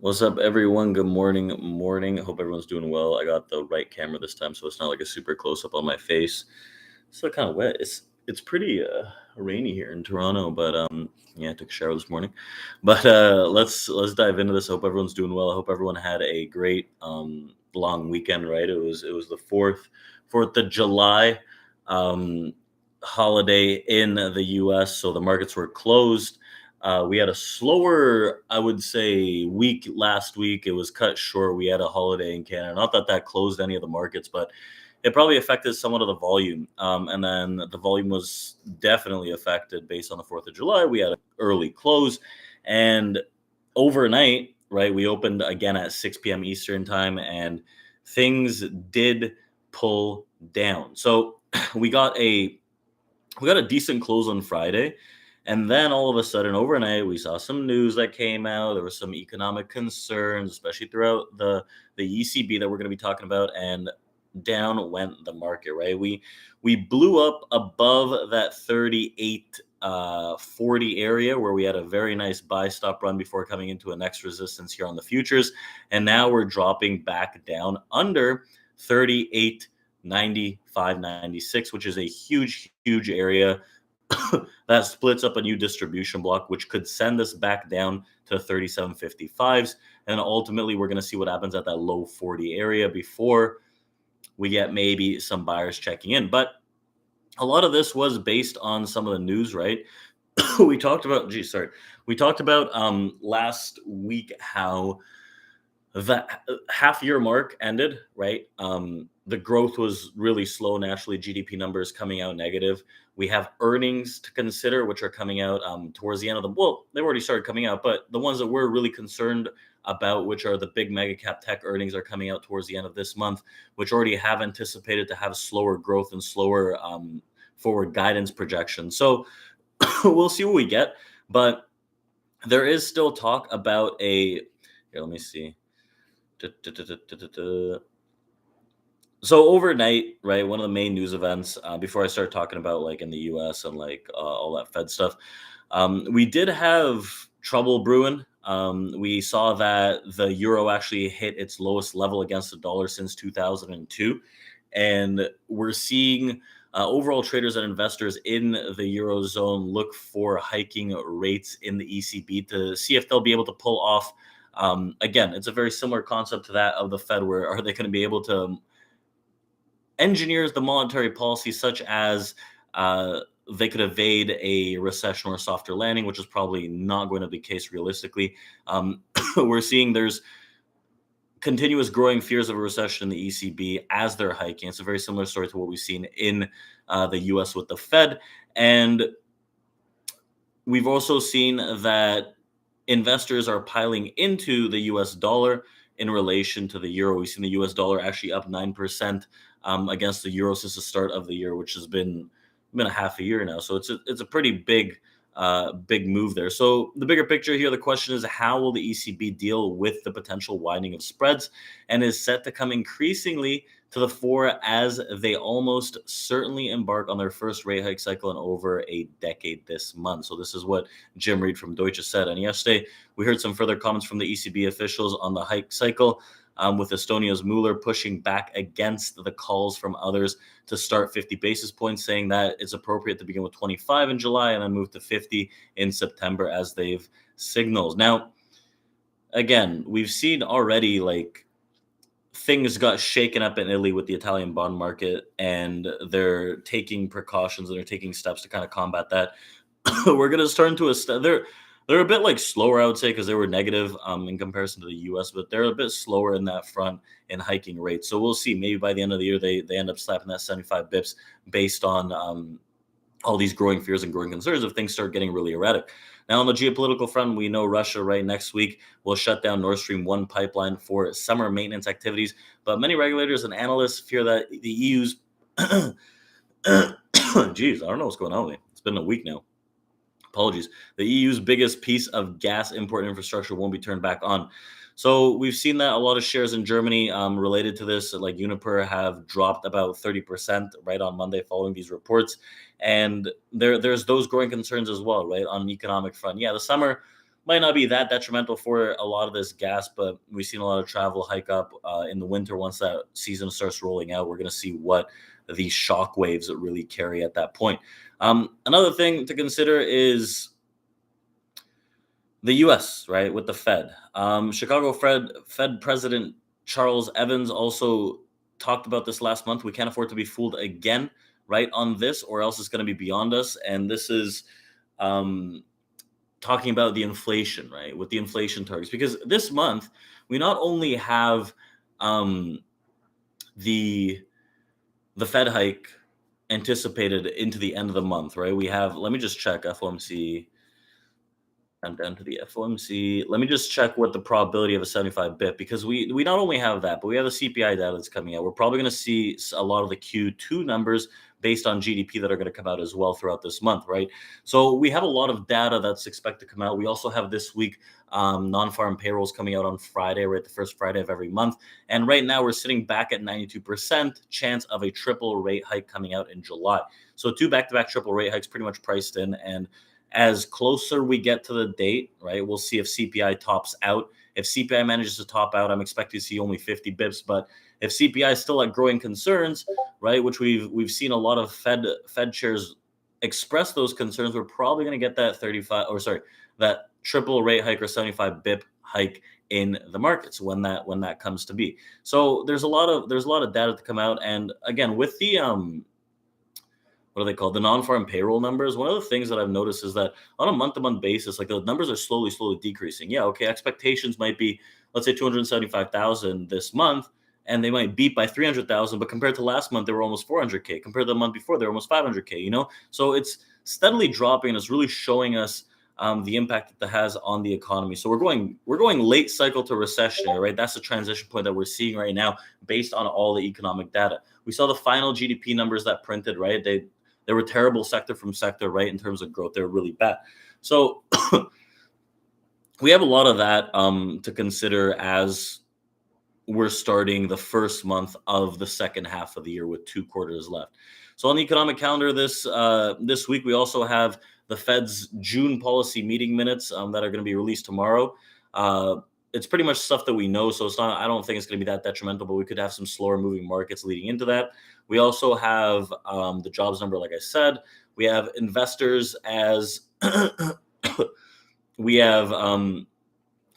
What's up, everyone? Good morning. Morning. Hope everyone's doing well. I got the right camera this time, so it's not like a super close up on my face. Still kind of wet. It's pretty rainy here in Toronto, but yeah, I took a shower this morning. But let's dive into this. I hope everyone's doing well. I hope everyone had a great long weekend. Right? It was the Fourth of July um, holiday in the U.S., so the markets were closed. We had a slower, I would say, week last week. It was cut short. We had a holiday in Canada. Not that that closed any of the markets, but it probably affected somewhat of the volume. And then the volume was definitely affected based on the 4th of July. We had an early close. And overnight, right, we opened again at 6 p.m. Eastern time, and things did pull down. So we got a decent close on Friday. And then all of a sudden, overnight, we saw some news that came out. There were some economic concerns, especially throughout the ECB that we're going to be talking about. And down went the market, right? We blew up above that 38 40 area where we had a very nice buy stop run before coming into a next resistance here on the futures. And now we're dropping back down under 38 95, 96, which is a huge area that splits up a new distribution block, which could send us back down to 37.55s. And ultimately, we're going to see what happens at that low 40 area before we get maybe some buyers checking in. But a lot of this was based on some of the news, right? We talked about, last week how the half year mark ended, right? The growth was really slow. Naturally, GDP numbers coming out negative. We have earnings to consider, which are coming out towards the end of they've already started coming out, but the ones that we're really concerned about, which are the big mega cap tech earnings, are coming out towards the end of this month, which already have anticipated to have slower growth and slower forward guidance projections. So we'll see what we get, but there is still talk about here, let me see. So overnight, right, one of the main news events, before I start talking about like in the US and like all that Fed stuff, we did have trouble brewing. We saw that the euro actually hit its lowest level against the dollar since 2002. And we're seeing overall traders and investors in the Eurozone look for hiking rates in the ECB to see if they'll be able to pull off. Again, it's a very similar concept to that of the Fed, where are they going to be able to engineer the monetary policy such as they could evade a recession or a softer landing, which is probably not going to be the case realistically. We're seeing there's continuous growing fears of a recession in the ECB as they're hiking. It's a very similar story to what we've seen in the US with the Fed. And we've also seen that investors are piling into the US dollar in relation to the euro. We've seen the US dollar actually up 9% against the euro since the start of the year, which has been a half a year now. So it's a pretty big move there. So the bigger picture here, the question is, how will the ECB deal with the potential widening of spreads, and is set to come increasingly to the fore as they almost certainly embark on their first rate hike cycle in over a decade this month. So this is what Jim Reed from Deutsche said. And yesterday, we heard some further comments from the ECB officials on the hike cycle, with Estonia's Mueller pushing back against the calls from others to start 50 basis points, saying that it's appropriate to begin with 25 in July and then move to 50 in September as they've signaled. Now, again, we've seen already like things got shaken up in Italy with the Italian bond market, and they're taking precautions and they're taking steps to kind of combat that. We're going to start into they're a bit like slower, I would say, because they were negative in comparison to the US, but they're a bit slower in that front in hiking rates. So we'll see. Maybe by the end of the year, they end up slapping that 75 bips based on all these growing fears and growing concerns if things start getting really erratic. Now, on the geopolitical front, we know Russia right next week will shut down Nord Stream 1 pipeline for summer maintenance activities. But many regulators and analysts fear that the EU's geez, I don't know what's going on with me. It's been a week now. Apologies. The EU's biggest piece of gas import infrastructure won't be turned back on. So we've seen that a lot of shares in Germany related to this, like Uniper, have dropped about 30% right on Monday following these reports. And there's those growing concerns as well, right, on an economic front. Yeah, the summer might not be that detrimental for a lot of this gas, but we've seen a lot of travel hike up in the winter. Once that season starts rolling out, we're going to see what these shock waves really carry at that point. Another thing to consider is the U.S., right, with the Fed. Chicago Fed President Charles Evans also talked about this last month. We can't afford to be fooled again, right, on this, or else it's going to be beyond us. And this is um, talking about the inflation, right, with the inflation targets, because this month we not only have um, the the Fed hike anticipated into the end of the month, right? We have, let me just check FOMC and down to the FOMC. Let me just check what the probability of a 75 bip, because we not only have that, but we have the CPI data that's coming out. We're probably going to see a lot of the Q2 numbers based on GDP that are going to come out as well throughout this month, right? So we have a lot of data that's expected to come out. We also have this week non-farm payrolls coming out on Friday, right? The first Friday of every month. And right now we're sitting back at 92% chance of a triple rate hike coming out in July. So two back-to-back triple rate hikes pretty much priced in. And as closer we get to the date, right, we'll see if CPI tops out. If CPI manages to top out, I'm expecting to see only 50 bips. But if CPI is still at growing concerns, right, which we've seen a lot of Fed chairs express those concerns, we're probably going to get that 35, or sorry, that triple rate hike or 75 bip hike in the markets when that comes to be. So there's a lot of data to come out. And again, with the what are they called? The non-farm payroll numbers. One of the things that I've noticed is that on a month-to-month basis, like the numbers are slowly decreasing. Yeah, okay, expectations might be, let's say 275,000 this month, and they might beat by 300,000, but compared to last month, they were almost 400K. Compared to the month before, they were almost 500K, you know? So it's steadily dropping, and it's really showing us the impact that has on the economy. So we're going late cycle to recessionary, right? That's the transition point that we're seeing right now based on all the economic data. We saw the final GDP numbers that printed, right? They were terrible sector from sector, right? In terms of growth, they were really bad. So we have a lot of that to consider as we're starting the first month of the second half of the year with 2 quarters left. So on the economic calendar this week, we also have the Fed's June policy meeting minutes that are going to be released tomorrow. It's pretty much stuff that we know, so it's not. I don't think it's going to be that detrimental, but we could have some slower moving markets leading into that. We also have the jobs number, like I said. We have investors as we have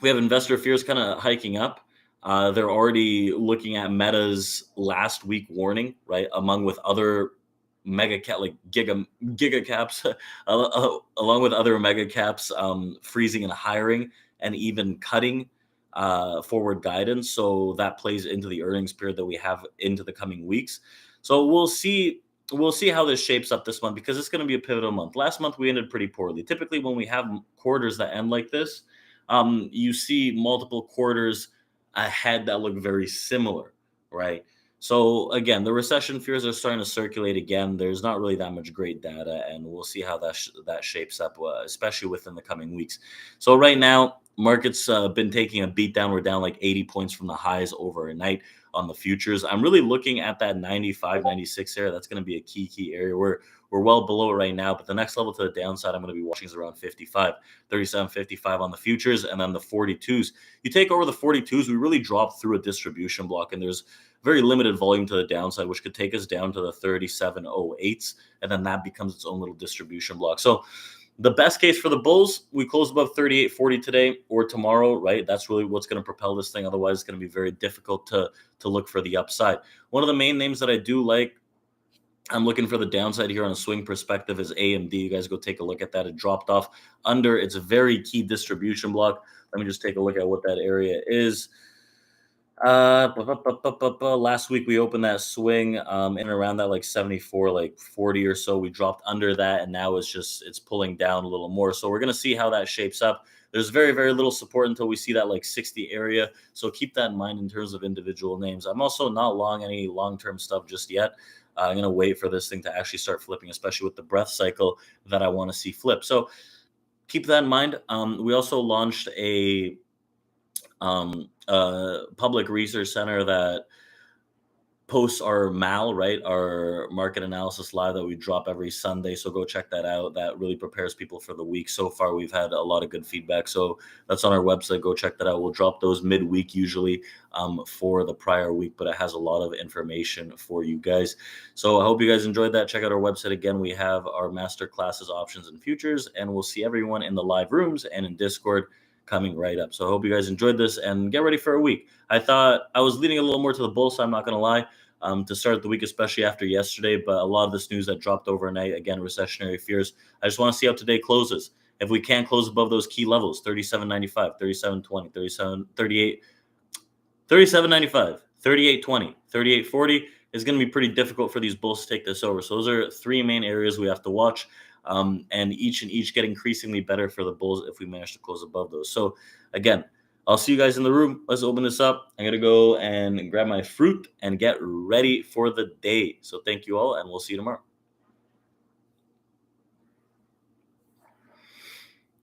investor fears kind of hiking up. They're already looking at Meta's last week warning, right? Among with other mega cap like giga caps, along with other mega caps, freezing and hiring and even cutting forward guidance. So that plays into the earnings period that we have into the coming weeks. So we'll see. We'll see how this shapes up this month, because it's going to be a pivotal month. Last month we ended pretty poorly. Typically, when we have quarters that end like this, you see multiple quarters ahead that look very similar, right? So again, the recession fears are starting to circulate again. There's not really that much great data, and we'll see how that shapes up, especially within the coming weeks. So right now, markets been taking a beat down. We're down like 80 points from the highs overnight on the futures. I'm really looking at that 95, 96 area. That's going to be a key area. We're well below it right now, but the next level to the downside I'm going to be watching is around 55, 37.55 on the futures, and then the 42s. You take over the 42s, we really drop through a distribution block, and there's very limited volume to the downside, which could take us down to the 37.08s, and then that becomes its own little distribution block. So the best case for the bulls, we close above 38.40 today or tomorrow, right? That's really what's going to propel this thing. Otherwise, it's going to be very difficult to look for the upside. One of the main names that I do like, I'm looking for the downside here on a swing perspective, is AMD. You guys go take a look at that. It dropped off under its very key distribution block. Let me just take a look at what that area is. Last week we opened that swing in around that like 74, like 40 or so. We dropped under that, and now it's pulling down a little more. So we're gonna see how that shapes up. There's very little support until we see that like 60 area. So keep that in mind in terms of individual names. I'm also not long any long-term stuff just yet. I'm gonna wait for this thing to actually start flipping, especially with the breath cycle that I want to see flip. So keep that in mind. We also launched a public research center that post our MAL, right? Our market analysis live that we drop every Sunday. So go check that out. That really prepares people for the week. So far, we've had a lot of good feedback. So that's on our website. Go check that out. We'll drop those midweek usually for the prior week, but it has a lot of information for you guys. So I hope you guys enjoyed that. Check out our website again. We have our master classes, options, and futures, and we'll see everyone in the live rooms and in Discord coming right up. So I hope you guys enjoyed this and get ready for a week. I thought I was leaning a little more to the bull side, I'm not going to lie, to start the week, especially after yesterday. But a lot of this news that dropped overnight, again, recessionary fears, I just want to see how today closes. If we can't close above those key levels, 37.95, 37.20, 37.38, 37.95, 38.20, 38.40 is going to be pretty difficult for these bulls to take this over. So those are three main areas we have to watch. And each get increasingly better for the bulls if we manage to close above those. So again, I'll see you guys in the room. Let's open this up. I'm going to go and grab my fruit and get ready for the day. So thank you all, and we'll see you tomorrow.